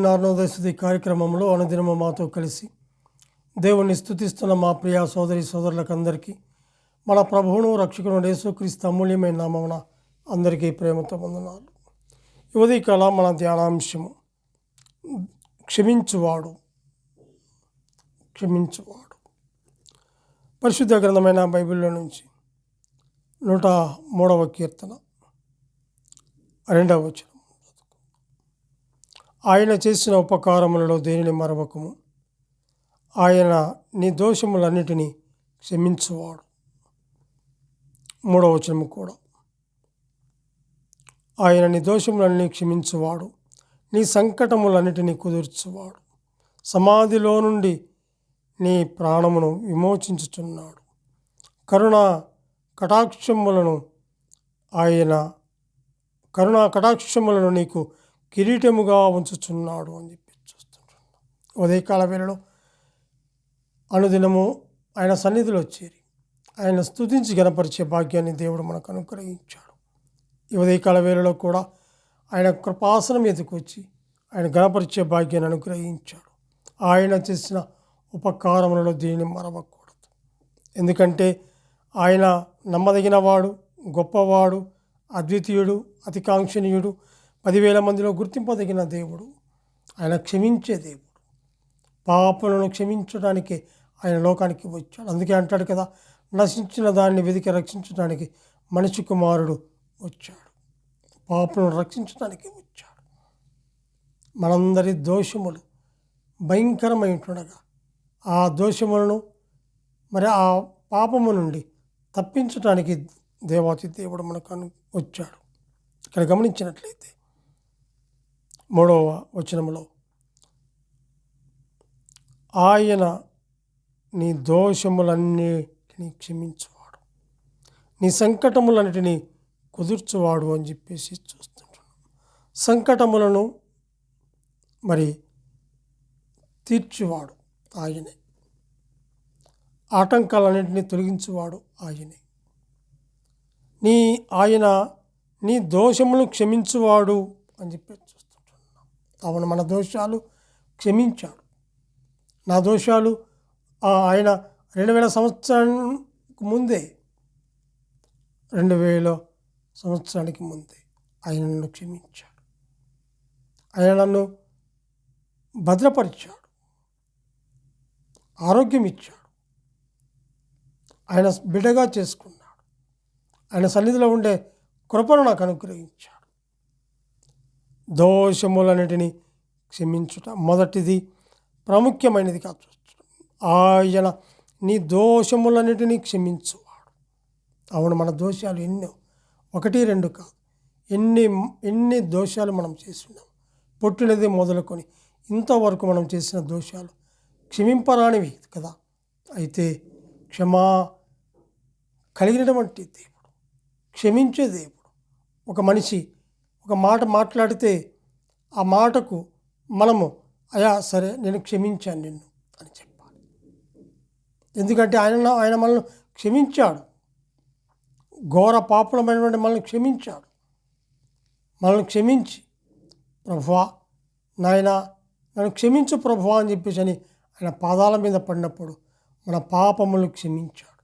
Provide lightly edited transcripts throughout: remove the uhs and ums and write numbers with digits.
అనుదిన అరుణోదయ కార్యక్రమంలో అనుదినము మాతో కలిసి దేవుణ్ణి స్తుతిస్తున్న మా ప్రియ సోదరులకందరికీ మన ప్రభువును రక్షకుడు యేసుక్రీస్తు అమూల్యమైన నామమున అందరికీ ప్రేమతో వందనాలు. ఉదయకాల మన ధ్యానాంశము క్షమించువాడు. పరిశుద్ధ గ్రంథమైన బైబిల్లో నుంచి 103వ కీర్తన 2వ వచనం. ఆయన చేసిన ఉపకారములలో దేనిని మరవకము, ఆయన నీ దోషములన్నిటినీ క్షమించువాడు. 3వ వచనము కూడా, ఆయన నీ దోషములన్నీ క్షమించువాడు, నీ సంకటములన్నిటినీ కుదుర్చువాడు, సమాధిలో నుండి నీ ప్రాణమును విమోచించుచున్నాడు, కరుణా కటాక్షములను నీకు కిరీటముగా ఉంచుచున్నాడు అని చెప్పి చూస్తుంటున్నాం. ఉదయకాల వేళలో అనుదినము ఆయన సన్నిధిలో చేరి ఆయన స్తుతించి గణపరిచే భాగ్యాన్ని దేవుడు మనకు అనుగ్రహించాడు. ఈ ఉదయకాల వేళలో కూడా ఆయన కృపాసనం మీదకు వచ్చి ఆయన గణపరిచే భాగ్యాన్ని అనుగ్రహించాడు. ఆయన చేసిన ఉపకారములలో దీనిని మరవకూడదు. ఎందుకంటే ఆయన నమ్మదగినవాడు, గొప్పవాడు, అద్వితీయుడు, అతికాంక్షణీయుడు, 10,000 మందిలో గుర్తింపదగిన దేవుడు. ఆయన క్షమించే దేవుడు. పాపలను క్షమించడానికి ఆయన లోకానికి వచ్చాడు. అందుకే అంటాడు కదా, నశించిన దాన్ని వెతికి రక్షించడానికి మనిషి కుమారుడు వచ్చాడు, పాపలను రక్షించడానికి వచ్చాడు. మనందరి దోషములు భయంకరమైంటుండగా ఆ దోషములను మరి ఆ పాపము నుండి తప్పించడానికి దేవాతి దేవుడు మనకు వచ్చాడు. ఇక్కడ గమనించినట్లయితే 3వ వచనంలో, ఆయన నీ దోషములన్నిటినీ క్షమించువాడు, నీ సంకటములన్నిటినీ కుదుర్చువాడు అని చెప్పేసి చూస్తుంటున్నాం. సంకటములను మరి తీర్చువాడు ఆయనే, ఆటంకాలన్నింటినీ తొలగించువాడు ఆయనే. ఆయన నీ దోషములు క్షమించువాడు అని చెప్పి చూస్తుంటున్నాం. అవును, మన దోషాలు క్షమించాడు. నా దోషాలు ఆయన 2000 సంవత్సరానికి ముందే 2000 సంవత్సరానికి ముందే ఆయన నన్ను క్షమించాడు. ఆయన నన్ను భద్రపరిచాడు, ఆరోగ్యం ఇచ్చాడు, ఆయన బిడ్డగా చేసుకున్నాడు, ఆయన సన్నిధిలో ఉండే కృపను నాకు అనుగ్రహించాడు. దోషములన్నిటినీ క్షమించుట మొదటిది, ప్రాముఖ్యమైనది కాదు. ఆయన నీ దోషములన్నిటినీ క్షమించువాడు. అవును, మన దోషాలు ఎన్నో, 1, 2 కాదు, ఎన్ని దోషాలు మనం చేస్తున్నాం. పుట్టినది మొదలుకొని ఇంతవరకు మనం చేసిన దోషాలు క్షమింపరానివి కదా. అయితే క్షమా కలిగినటువంటి దేవుడు, క్షమించే దేవుడు. ఒక మనిషి ఒక మాట మాట్లాడితే ఆ మాటకు మనము అయా సరే నేను క్షమించాను నిన్ను అని చెప్పాలి. ఎందుకంటే ఆయన మనల్ని క్షమించాడు. ఘోర పాపులమైనటువంటి మనల్ని క్షమించాడు. మనల్ని క్షమించి, ప్రభువా నాయనా నన్ను క్షమించు ప్రభువా అని చెప్పేసి అని ఆయన పాదాల మీద పడినప్పుడు మన పాపములను క్షమించాడు,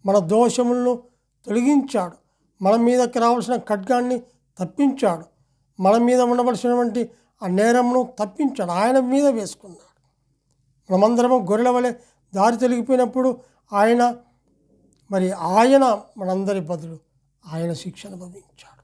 మన దోషములను తొలగించాడు, మన మీదకి రావాల్సిన ఖడ్గాన్ని తప్పించాడు, మన మీద ఉండవలసినటువంటి ఆ నేరమును తప్పించాడు, ఆయన మీద వేసుకున్నాడు. మనమందరము గొర్రెల వలె దారి తొలగిపోయినప్పుడు ఆయన మనందరి బదులు ఆయన శిక్ష అనుభవించాడు.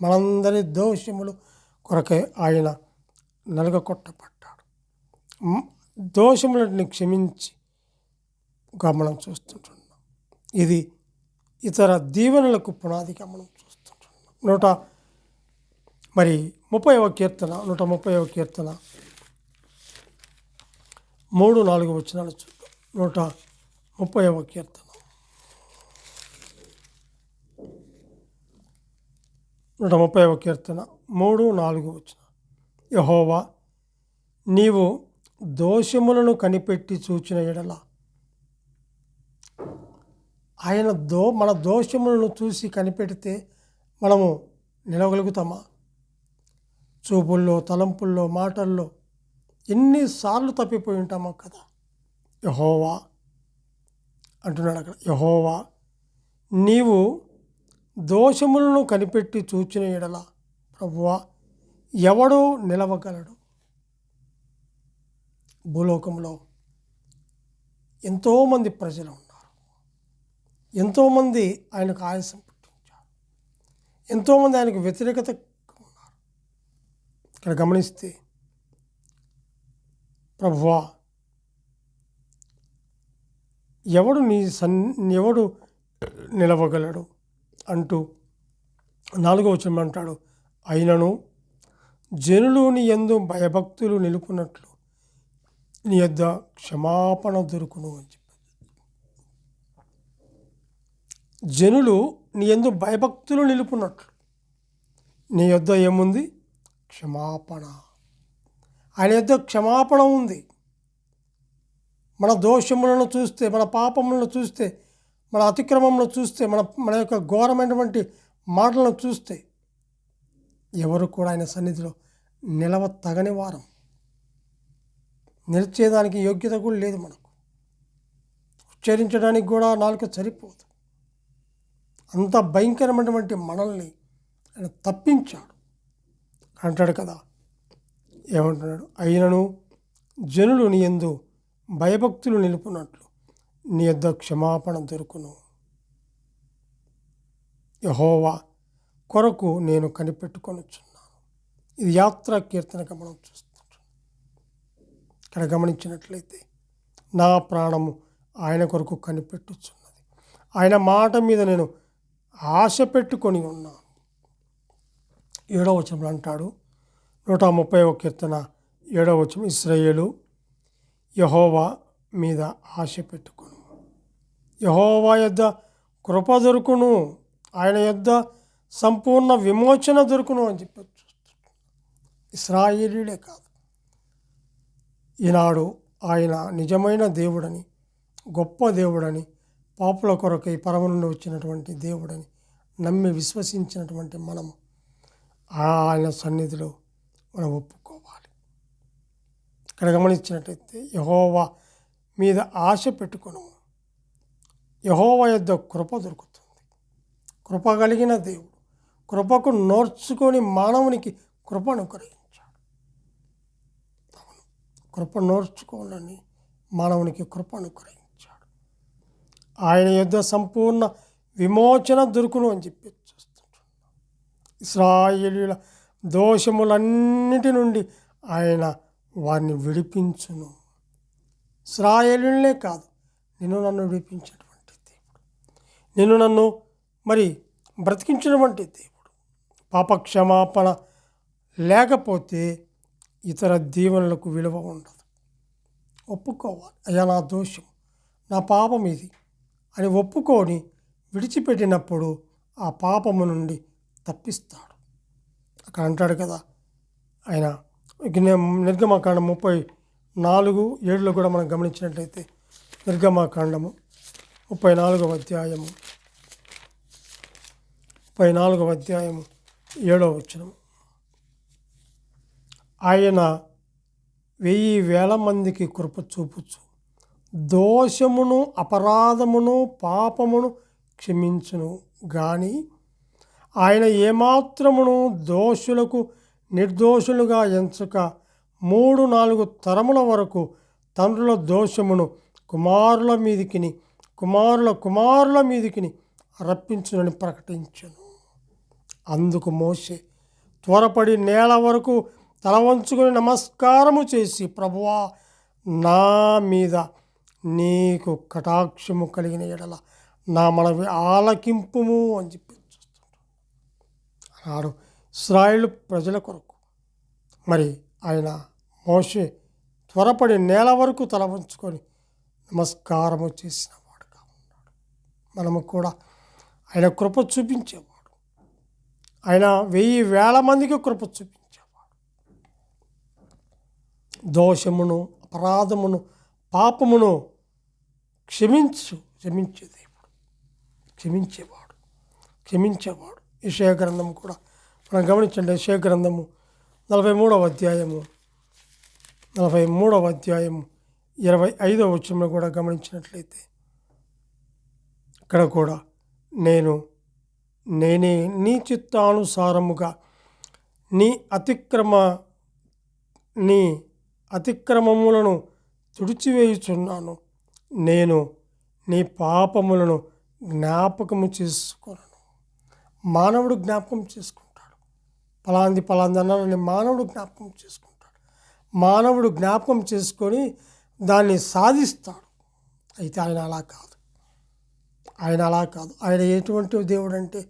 మనందరి దోషములు కొరకై ఆయన నలుగకొట్టబడ్డాడు. దోషములని క్షమించిగా మనం చూస్తుంటున్నాం. ఇది ఇతర దీవెనలకు పునాదిగా మనం చూస్తుంటున్నాం. 130వ కీర్తన 3-4 వచనాలు చూద్దాం. 130వ కీర్తన 3-4 వచనాలు. యెహోవా, నీవు దోషములను కనిపెట్టి చూచిన ఎడల, ఆయన మన దోషములను చూసి కనిపెడితే మనము నిలవగలుగుతామా? చూపుల్లో, తలంపుల్లో, మాటల్లో ఎన్నిసార్లు తప్పిపోయి ఉంటామో కదా. యెహోవా అంటున్నాడు అక్కడ, యెహోవా నీవు దోషములను కనిపెట్టి చూచిన ఎడల ప్రభువా ఎవడు నిలవగలడు. భూలోకంలో ఎంతోమంది ప్రజలు ఉన్నారు, ఎంతోమంది ఆయనకు ఆయాసం పుట్టించారు, ఎంతోమంది ఆయనకు వ్యతిరేకత ఉన్నారు. ఇక్కడ గమనిస్తే ప్రభువా ఎవడు ఎవడు నిలవగలడు అంటూ 4వ వచనం అంటాడు, అయినను జనులు నీ యందు భయభక్తులు నిలుపునట్లు నీ యొద్ద క్షమాపణ దొరుకును అని చెప్పి. జనులు నీ యందు భయభక్తులు నిలుపునట్లు నీ యొద్ద ఏముంది? క్షమాపణ. ఆయన యొద్ద క్షమాపణ ఉంది. మన దోషములను చూస్తే, మన పాపములను చూస్తే, మన అతిక్రమములను చూస్తే, మన యొక్క ఘోరమైనటువంటి మాటలను చూస్తే ఎవరు కూడా ఆయన సన్నిధిలో నిలవ తగని వారం. నిలిచేదానికి యోగ్యత కూడా లేదు మనకు. ఉచ్చరించడానికి కూడా నాలుక సరిపోదు. అంత భయంకరమైనటువంటి మనల్ని ఆయన తప్పించాడు అంటాడు కదా. ఏమంటున్నాడు? అయినను జనులు నీ యందు భయభక్తులు నిలుపునట్లు నీ యొద్ద క్షమాపణ దొరుకును. యెహోవా కొరకు నేను కనిపెట్టుకొనుచున్నాను. ఇది యాత్రా కీర్తనగా మనం చూస్తుంటాం. ఇక్కడ గమనించినట్లయితే నా ప్రాణము ఆయన కొరకు కనిపెట్టుచున్నది, ఆయన మాట మీద నేను ఆశ పెట్టుకొని ఉన్నాను. 7వ వచనంలో అంటాడు, 130వ కీర్తన 7వ వచనం, ఇశ్రాయేలు యెహోవా మీద ఆశ పెట్టుకొను, యెహోవా యొద్ద కృప దొరుకును, ఆయన యొద్ద సంపూర్ణ విమోచన దొరుకును అని చెప్పి చూస్తున్నాడు. ఇశ్రాయేలీయులే కాదు, ఈనాడు ఆయన నిజమైన దేవుడని, గొప్ప దేవుడని, పాపుల కొరకై పరమ నుండి వచ్చినటువంటి దేవుడని నమ్మి విశ్వసించినటువంటి మనము ఆయన సన్నిధిలో మనం ఒప్పుకోవాలి. ఇక్కడ గమనించినట్లయితే యెహోవా మీద ఆశ పెట్టుకొను, యెహోవా యొద్ద కృప దొరుకుతుంది. కృప కలిగిన దేవుడు కృపకు నోర్చుకొని మానవునికి కృపను అనుగ్రహించాడు. కృప నోర్చుకోవాలని మానవునికి కృప అనుగ్రహించాడు. ఆయన యొద్ద సంపూర్ణ విమోచన దొరుకును అని చెప్పి చూస్తుంటున్నాం. ఇశ్రాయేలీయుల దోషములన్నిటి నుండి ఆయన వారిని విడిపించును. ఇశ్రాయేలీయులనే కాదు, నిన్ను నన్ను విడిపించినటువంటి దేవుడు, నిన్ను నన్ను మరి బ్రతికించినటువంటి దేవుడు. పాపక్షమాపణ లేకపోతే ఇతర దీవెనలకు విలువ ఉండదు. ఒప్పుకోవాలి, అయ్యా నా దోషం, నా పాపం ఇది అని ఒప్పుకొని విడిచిపెట్టినప్పుడు ఆ పాపము నుండి తప్పిస్తాడు. అక్కడ అంటాడు కదా ఆయన, నిర్గమకాండం 34:7లో కూడా మనం గమనించినట్లయితే, నిర్గమకాండము 34వ అధ్యాయము 7వ వచనం, ఆయన 1000 మందికి కృప చూపుచు దోషమును అపరాధమును పాపమును క్షమించును గాని ఆయన ఏమాత్రమును దోషులకు నిర్దోషులుగా ఎంచక 3-4 తరముల వరకు తండ్రుల దోషమును కుమారుల మీదికిని కుమారుల కుమారుల మీదికిని రప్పించునని ప్రకటించును. అందుకు మోషే త్వరపడి నేల వరకు తల వంచుకొని నమస్కారము చేసి, ప్రభువా నా మీద నీకు కటాక్షము కలిగిన ఎడల నా మనవి ఆలకింపుము అని చెప్పి చూస్తుంటాడు. అన్నాడు ఇశ్రాయేలు ప్రజల కొరకు. మరి ఆయన మోషే త్వరపడి నేల వరకు తల వంచుకొని నమస్కారము చేసిన వాడుగా ఉన్నాడు. మనము కూడా ఆయన కృప చూపించేవాడు, ఆయన 1000 మందికి కృప చూపించేవాడు. దోషమును అపరాధమును పాపమును క్షమించే దేవుడు, క్షమించేవాడు. యెషయా గ్రంథము కూడా మనం గమనించండి. యెషయా గ్రంథము 43వ అధ్యాయము 43వ అధ్యాయం 25వ వచనంలో కూడా గమనించినట్లయితే ఇక్కడ కూడా నేనే నీ చిత్తానుసారముగా నీ అతిక్రమములను తుడిచివేయుచున్నాను, నేను నీ పాపములను జ్ఞాపకము చేసుకొనను. మానవుడు జ్ఞాపకం చేసుకుంటాడు, పలాంది అన్నానని మానవుడు జ్ఞాపకం చేసుకుంటాడు. మానవుడు జ్ఞాపకం చేసుకొని దాన్ని సాధిస్తాడు. అయితే ఆయన అలా కాదు. ఆయన ఎటువంటి దేవుడు అంటే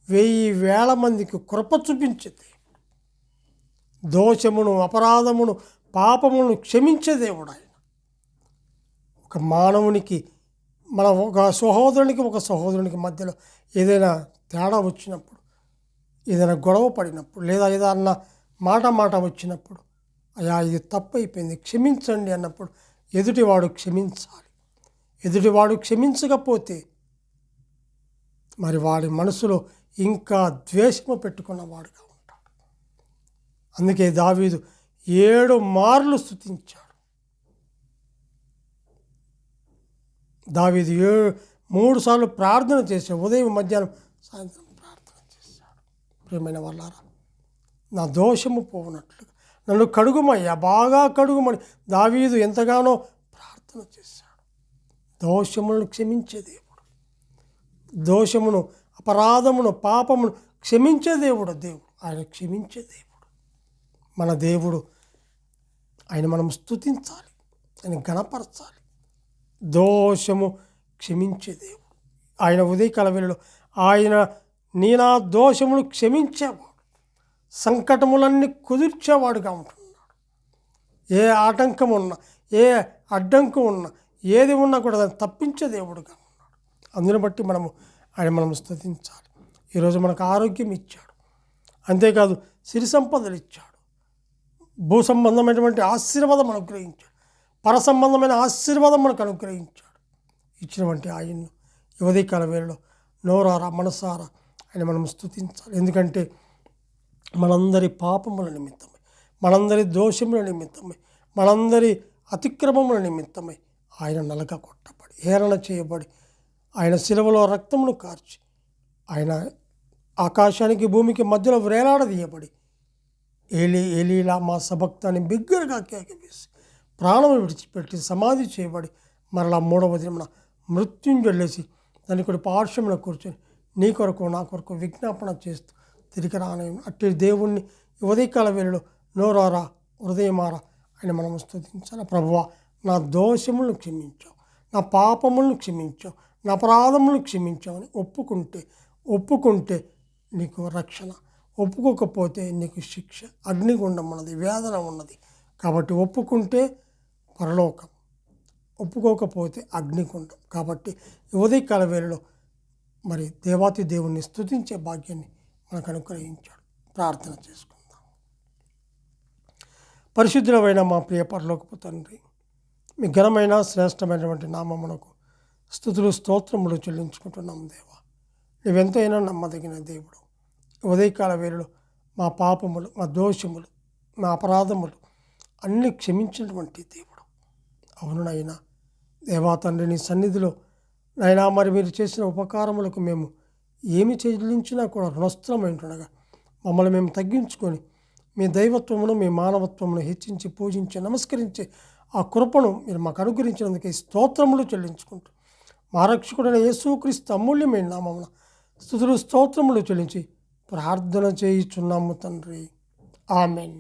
1000 మందికి కృప చూపించే దేవుడు, దోషమును, అపరాధమును, పాపమును క్షమించే దేవుడు ఆయన. ఒక మానవునికి, ఒక సహోదరునికి మధ్యలో ఏదైనా తేడా వచ్చినప్పుడు, ఏదైనా గొడవ పడినప్పుడు, లేదా ఏదన్నా మాట వచ్చినప్పుడు, అయ్యా ఇది తప్పు అయిపోయింది క్షమించండి అన్నప్పుడు ఎదుటివాడు క్షమించాలి. ఎదుటివాడు క్షమించకపోతే మరి వాడి మనసులో ఇంకా ద్వేషము పెట్టుకున్నవాడుగా ఉంటాడు. అందుకే దావీదు 7 మార్లు స్తుతించాడు. దావీదు 3 సార్లు ప్రార్థన చేశాడు. ఉదయం, మధ్యాహ్నం, సాయంత్రం ప్రార్థన చేశాడు. ప్రియమైన వాళ్ళారా, నా దోషము పోవునట్లుగా నన్ను కడుగుమయ్యా, బాగా కడుగుమని దావీదు ఎంతగానో ప్రార్థన చేశాడు. దోషములను క్షమించే దేవుడు, దోషమును, అపరాధమును, పాపమును క్షమించే దేవుడు. ఆయన క్షమించే దేవుడు, మన దేవుడు. ఆయన మనం స్తుతించాలి, ఆయన గణపరచాలి. దోషము క్షమించే దేవుడు. ఆయన ఉదయకాల వేళలో ఆయన నా దోషములు క్షమించేవాడు, సంకటములన్నీ కుదిర్చేవాడుగా ఉంటున్నాడు. ఏ ఆటంకం ఉన్నా, ఏ అడ్డంకం ఉన్నా, ఏది ఉన్నా కూడా దాన్ని తప్పించే దేవుడుగా ఉన్నాడు. అందుని బట్టి మనం స్తుతించాలి. ఈరోజు మనకు ఆరోగ్యం ఇచ్చాడు, అంతేకాదు సిరి సంపదలు ఇచ్చాడు, భూ సంబంధమైనటువంటి ఆశీర్వాదం అనుగ్రహించాడు, పర సంబంధమైన ఆశీర్వాదం మనకు అనుగ్రహించాడు. ఇచ్చినటువంటి ఆయన్ను ఉదయకాల వేళలో నోరారా మనసారా ఆయన మనం స్తుతించాలి. ఎందుకంటే మనందరి పాపముల నిమిత్తమై, మనందరి దోషముల నిమిత్తమై, మనందరి అతిక్రమముల నిమిత్తమై ఆయన నలగ కొట్టబడి, హేళన చేయబడి, ఆయన శిలువలో రక్తమును కార్చి, ఆయన ఆకాశానికి భూమికి మధ్యలో వేలాడదీయబడి, ఏలీ లామా సబక్తాని బిగ్గరగా కేకవేసి ప్రాణం విడిచిపెట్టి సమాధి చేయబడి, మరలా 3వ దినమున మృత్యుంజొల్లేసి దానికి పార్శ్వమున కూర్చొని నీ కొరకు నా కొరకు విజ్ఞాపన చేస్తూ తిరిగి రానయం అట్టి దేవుణ్ణి ఉదయకాల వేళలో నోరారా హృదయమారా ఆయన మనం స్తుతించాలి. ప్రభువా, నా దోషములను క్షమించావు, నా పాపములను క్షమించావు, నా అపరాధములను క్షమించావని ఒప్పుకుంటే నీకు రక్షణ, ఒప్పుకోకపోతే నీకు శిక్ష, అగ్నిగుండం ఉన్నది, వేదన ఉన్నది. కాబట్టి ఒప్పుకుంటే పరలోకం, ఒప్పుకోకపోతే అగ్నిగుండం. కాబట్టి ఉదయకాల వేళలో మరి దేవాతి దేవుణ్ణి స్తుతించే భాగ్యాన్ని మనకు అనుగ్రహించాడు. ప్రార్థన చేసుకుందాం. పరిశుద్ధులమైన మా ప్రియ పరలోకపు తండ్రి, మీ ఘనమైన శ్రేష్టమైనటువంటి నామమునకు స్తుతులు స్తోత్రములు చెల్లించుకుంటున్నాం. దేవా, నీవెంతైనా నమ్మదగిన దేవుడు. ఉదయకాల వేళలో మా పాపములు, మా దోషములు, మా అపరాధములు అన్నీ క్షమించినటువంటి దేవుడు. అవును నాయనా, దేవా తండ్రి, నీ సన్నిధిలో నాయనా మరి మీరు చేసిన ఉపకారములకు మేము ఏమి చెల్లించినా కూడా రుణస్థలమైంటుండగా మమ్మల్ని మేము తగ్గించుకొని మీ దైవత్వమును, మీ మానవత్వమును హెచ్చించి పూజించి నమస్కరించే ఆ కృపను మీరు మాకు అనుగ్రహించినందుకే స్తోత్రములు చెల్లించుకుంటూ మా రక్షకుడైన యేసుక్రీస్తు అమూల్యమైన నామమున స్తుతులు స్తోత్రములు చెల్లించి ప్రార్థన చేయుచున్నాము తండ్రి. ఆమెన్.